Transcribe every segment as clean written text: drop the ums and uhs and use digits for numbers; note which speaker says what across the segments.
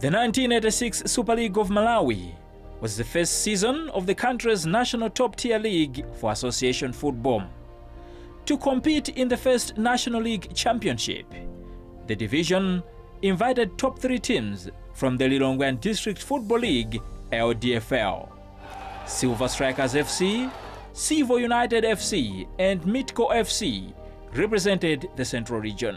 Speaker 1: The 1986 Super League of Malawi was the first season of the country's national top-tier league for association football. To compete in the first National League Championship, the division invited top 3 teams from the Lilongwe District Football League (LDFL). Silver Strikers FC, Sivo United FC and Mitco FC represented the Central Region.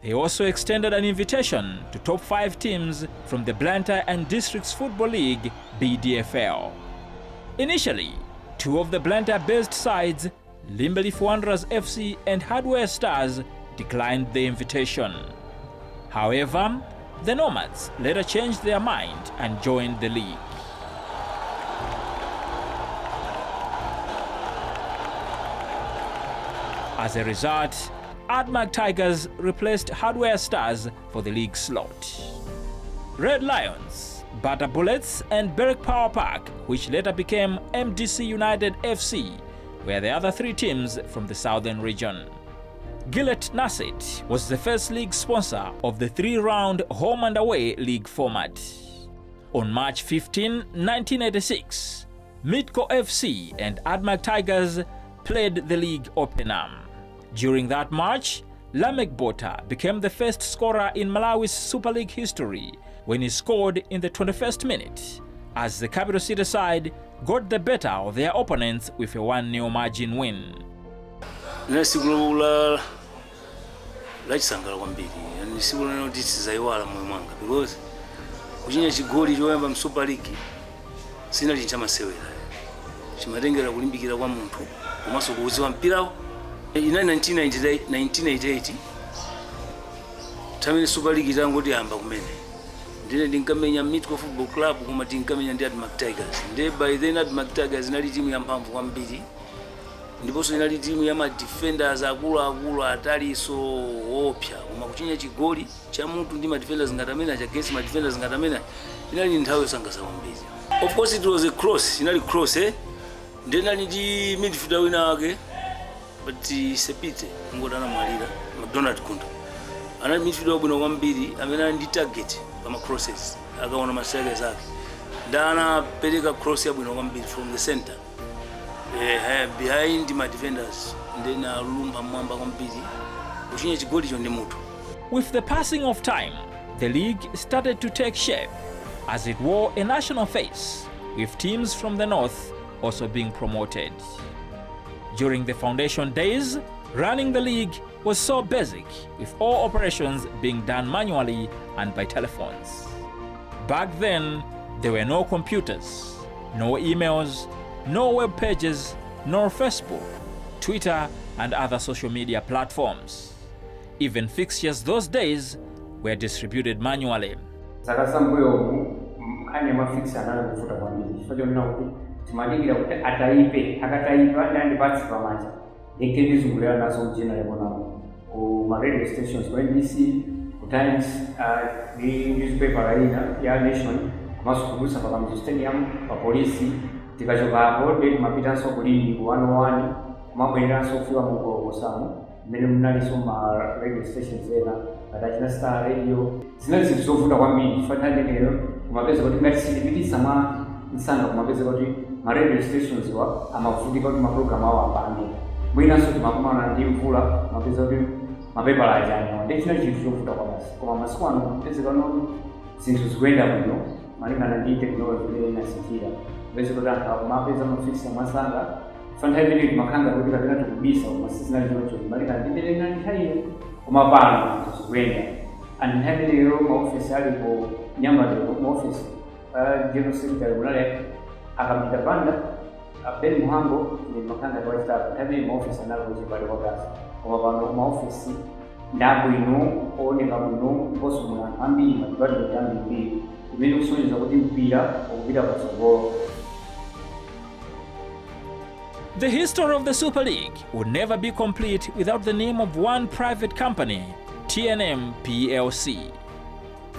Speaker 1: They also extended an invitation to top 5 teams from the Blantyre and Districts Football League (BDFL). Initially, 2 of the Blantyre-based sides, Limberleaf Wanderers FC and Hardware Stars, declined the invitation. However, the Nomads later changed their mind and joined the league. As a result, Admark Tigers replaced Hardware Stars for the league slot. Red Lions, Bata Bullets and Berwick Power Park, which later became MDC United FC, were the other 3 teams from the southern region. Gillett Nasset was the first league sponsor of the 3-round home and away league format. On March 15, 1986, Mitco FC and Admark Tigers played the league opener. During that match, Lamek Bota became the first scorer in Malawi's Super League history when he scored in the 21st minute, as the capital city side got the better of their opponents with a 1-0 margin win.
Speaker 2: Lachisangala kwambiri nisibona noti sizaiwala moyo mwanga because kuchinya chigoli choyamba mu Super League sina chinchamasewera chimatengera kulimbikira kwa munthu komanso kuuziwa mpirawo. In 1988 tamene Super League itangoti yamba kumene ndine ndinkamenya Mitco Football Club koma tinkamenya ndi Admark Tigers. By then Admark Tigers inali timu yamphamvu kwambiri, ndiponso inali timu ya ma-defenders akulu ataliso opsa, koma kuchinya chigoli cha munthu ndi ma-defenders ngatamena chagesi ma-defenders ngatamena inali nthawi yosangasa kwambiri. Of course it was a cross, inali cross ndenali ndi midfielder wina wake but Sepite ngotana mwalira McDonald Kunda anali midfielder wabwino kwambiri amene ali ndi target pa ma-crosses akaona masaka zake ndana pereka cross yabwino kwambiri from the center behind my defenders ndena lumba mwamba kwambiri kuchinya chigoli cho ndi mutu.
Speaker 1: With the passing of time, the league started to take shape as it wore a national face, with teams from the north also being promoted. During the foundation days, running the league was so basic, with all operations being done manually and by telephones. Back then, there were no computers, no emails, no web pages, nor Facebook, Twitter, and other social media platforms. Even fixtures those days were distributed manually.
Speaker 3: Timadingira kuti ataipe akataipa ndandi patsi pamanja ekendizungulira naso mjena yabonamo ku radio stations kwa NBC ku Times newspaper ya Nation kumasukulusa pa Kamji Stadium pa polisi tikachoka hapo ndi mapitanso kulindi ku 101 kumabwereranso kufika mu Kosamo mmene munaliso ma radio stations ena kadachina Star Radio zinali zinthu zovuta kwambiri fanane lero kumapeza kuti ngati silipitisa mwa nsanga kumapeza kuti ma radio stations wa amavutika kuti maprogram awo apande mwinaso timakumana ndi mvula mapeza kuti mapepala ajani ndi china chinthu chovuta kwa basi koma masiku ano kupezeka kuti zinthu zikuyenda bwino malingana ndi technology imene inasintira kupeza kuti anthu mapeza mafisa mwasanga fanthani imene timakhanga kuti kapena tikubisa koma sizinali choncho malingana ndi imene inali nthawiyo koma pano zikuyenda and nthawi lero maofisi alipo Nyambalero maofisi General Secretary Munale akapita banda abeli muhango ni makanga kwa staff tabi maofisi analoje bali wagazi kwa bano maofisi ndabwino oneka muno boso mwana ambi mabadi ndambi mbi imene kusonyeza kuti mpira okupita patsogolo.
Speaker 1: The history of the Super League would never be complete without the name of one private company, TNM PLC.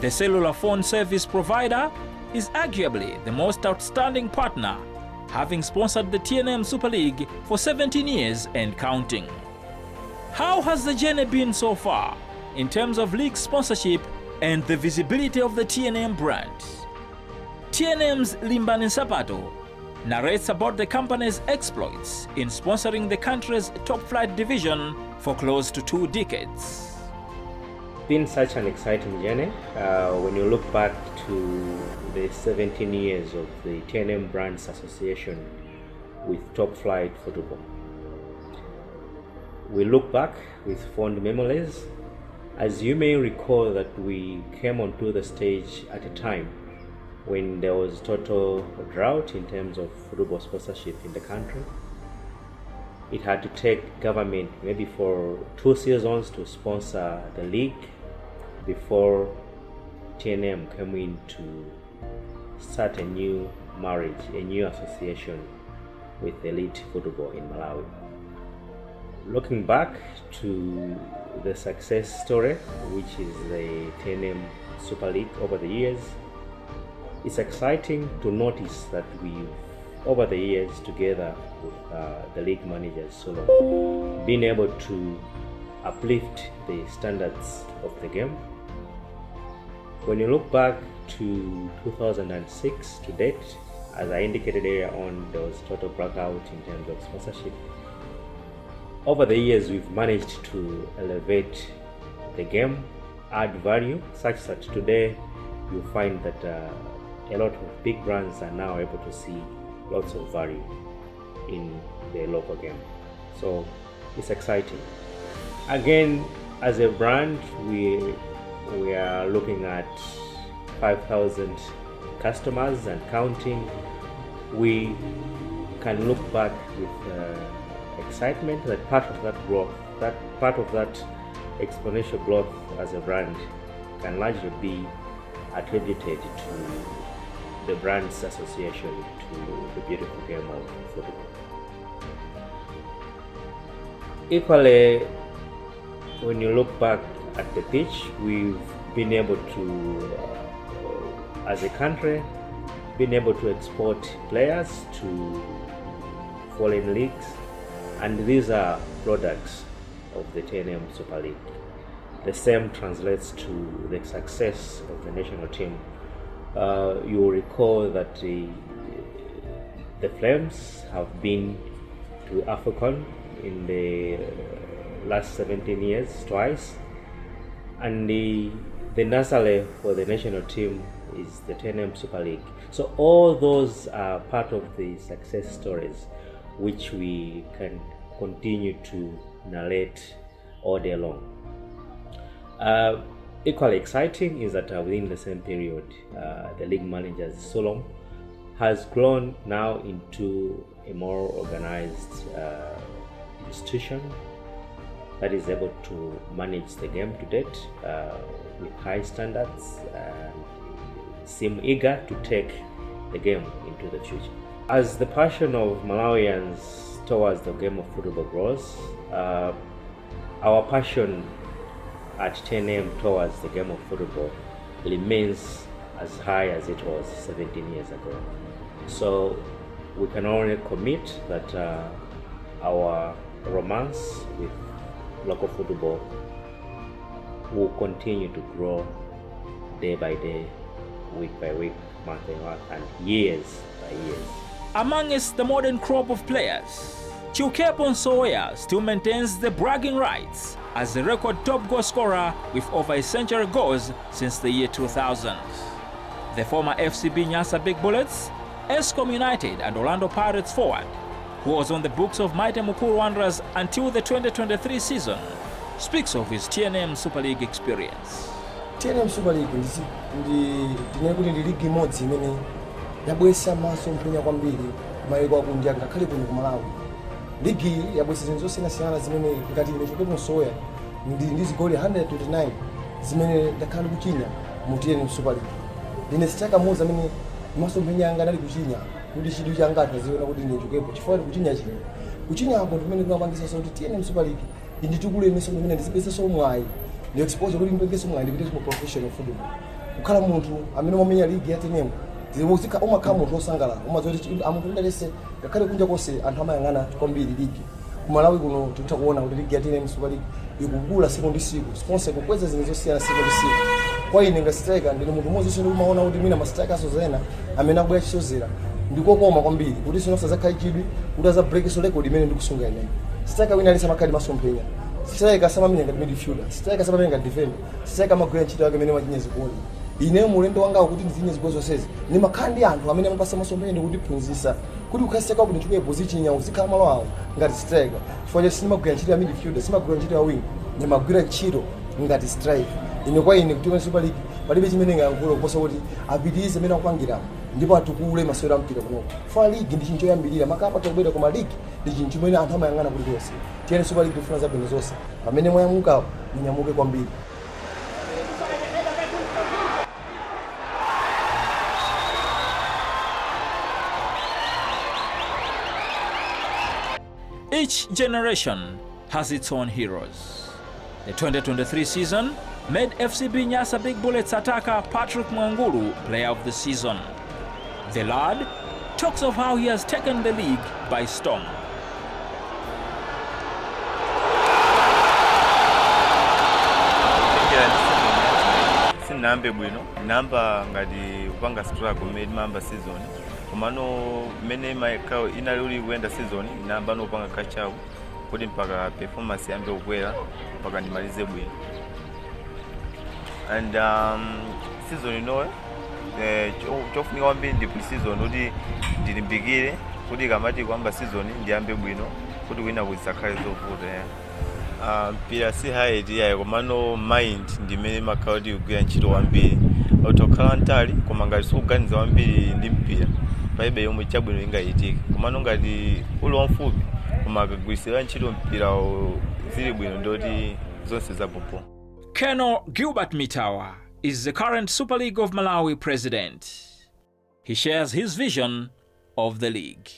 Speaker 1: The cellular phone service provider is arguably the most outstanding partner, having sponsored the TNM Super League for 17 years and counting. How has the journey been so far in terms of league sponsorship and the visibility of the TNM brand. TNM's Limbani Sapato narrates about the company's exploits in sponsoring the country's top flight division for close to 2 decades.
Speaker 4: Been such an exciting journey when you look back to the 17 years of the TNM Brands Association with top flight football. We look back with fond memories, as you may recall that we came onto the stage at a time when there was total drought in terms of football sponsorship in the country. It had to take government maybe for 2 seasons to sponsor the league before TNM came in to start a new marriage, a new association with elite football in Malawi. Looking back to the success story, which is the TNM Super League over the years, it's exciting to notice that we've, over the years, together with the league managers, been able to uplift the standards of the game. When you look back to 2006 to date, as I indicated earlier on, there was total blackout in terms of sponsorship. Over the years, we've managed to elevate the game, add value, such that today you find that a lot of big brands are now able to see lots of value in the local game. So it's exciting. Again, as a brand, we are looking at 5,000 customers and counting. We can look back with excitement that part of that growth, that part of that exponential growth as a brand can largely be attributed to the brand's association to the beautiful game of football. Equally, when you look back at the pitch, we've been able to, as a country, been able to export players to foreign leagues, and these are products of the TNM Super League. The same translates to the success of the national team. You will recall that the Flames have been to AFCON in the last 17 years twice, and the nursery for the national team is the TNM Super League. So all those are part of the success stories which we can continue to narrate all day long. Equally exciting is that within the same period, the league managers Solom has grown now into a more organized institution that is able to manage the game to date with high standards and seem eager to take the game into the future. As the passion of Malawians towards the game of football grows, our passion at TNM towards the game of football remains as high as it was 17 years ago. So we can only commit that our romance with local football will continue to grow day by day, week by week, month by month, and years by years.
Speaker 1: Amongst the modern crop of players, Chiukepon Soya still maintains the bragging rights as the record top goal scorer with over a century goals since the year 2000. The former FCB Nyasa Big Bullets, Eskom United and Orlando Pirates forward, who was on the books of Mighty Mukuru Wanderers until the 2023 season, speaks of his TNM Super League experience.
Speaker 5: TNM Super League ndi ligi imodzi imene yabweretsa maso mpenya kwambiri mayiko akunja ngakhale kuno ku Malawi. Ligi yabweretsa zinthu zosiyanasiyana zimene ngati Chiukepon Soya ndi zigoli 129 zimene ndakhala kuchinya mu TNM Super League. Ndine sitaka moza amene maso mpenya anga anali kuchinya kuti chidwi changa ataziona kuti ndine Chiukepon chifukwa kuchinya chino. Kuchinya hapo ndimene kumapangisa so kuti TNM Super League inditukulemeso ndimene ndizipezesa mwayi ndi expose kuti ndipezesa mwayi ndipite mu professional football. Kukhala munthu amene wamenya ligi ya TNM zimuzika umakhala munthu osangalala umazoti amukundalese ngakhale kunja konse anthu amayang'ana kwambiri ligi. Ku Malawi kuno tikutha kuona kuti ligi ya TNM Super League ikukula siku ndi siku, sponsor kukweza zinthu zosiyana siku ndi siku. kwa ine nga striker ndine munthu umodzi sindi kumaona kuti mina ma strikers ozena amene akubwera chisozera ndikokoma kwambiri kuti sinosazakhala chidwi kuti azabreakiso record imene ndikusunga ineyo. Striker wina alisa makhadi masomphenya, striker samamenya ngati midfielder, striker samamenya ngati defender, striker amagwira ntchito yake imene machinye zigoli. Ine mulendo wanga kuti ndizinye zigoli zonsezi ni makhadi anthu amene amapasa masomphenya ndi kutiphunzitsa kuti ukhaseka kuti ndichukue position yawo zikhala malo awo ngati striker. Chifukwa simagwira ntchito ya midfielder, simagwira ntchito ya wing, nimagwira ntchito ngati striker. Ine kwa ine kuti Super League palibe chimene ngayankhulo kuposa kuti apitirize imene akupangiramo ndipo atukule masewera mpira kuno. For league ndi chinthu choyambirira makapa tobwera koma league ndi chinthu chimene anthu amayang'ana kuti konse. Tiyeni Super League tifuna zabwino zonse. Pamene mwayamuka munyamuke kwambiri.
Speaker 1: Each generation has its own heroes. The 2023 season made FCB Nyasa Big Bullets attacker Patrick Mwangulu Player of the Season. The lad talks of how he has taken the league by storm.
Speaker 6: Sinambe bwino namba ngati upanga struggle made mamba season komano mene maikao inaluli kuenda season namba no upanga kachawu kuti mpaka performance yambe kukwera mpaka ndimalize bwino. And season ino chofunika kwambiri ndi pre-season kuti ndilimbikire kuti kamati kwamba season ndiyambe bwino kuti wina kuzisakhale zovuta. Mpira si height yayo komano mind ndimene makauti kugwira ntchito kwambiri utokhala ntali koma ngati sukuganiza kwambiri ndi mpira palibe yomwe chabwino ingayitike komano ngati uli wamfupi koma akagwirisira ntchito mpira zili bwino ndoti zonse zapopo.
Speaker 1: Colonel Gilbert Mitawa is the current Super League of Malawi president. He shares his vision of the league.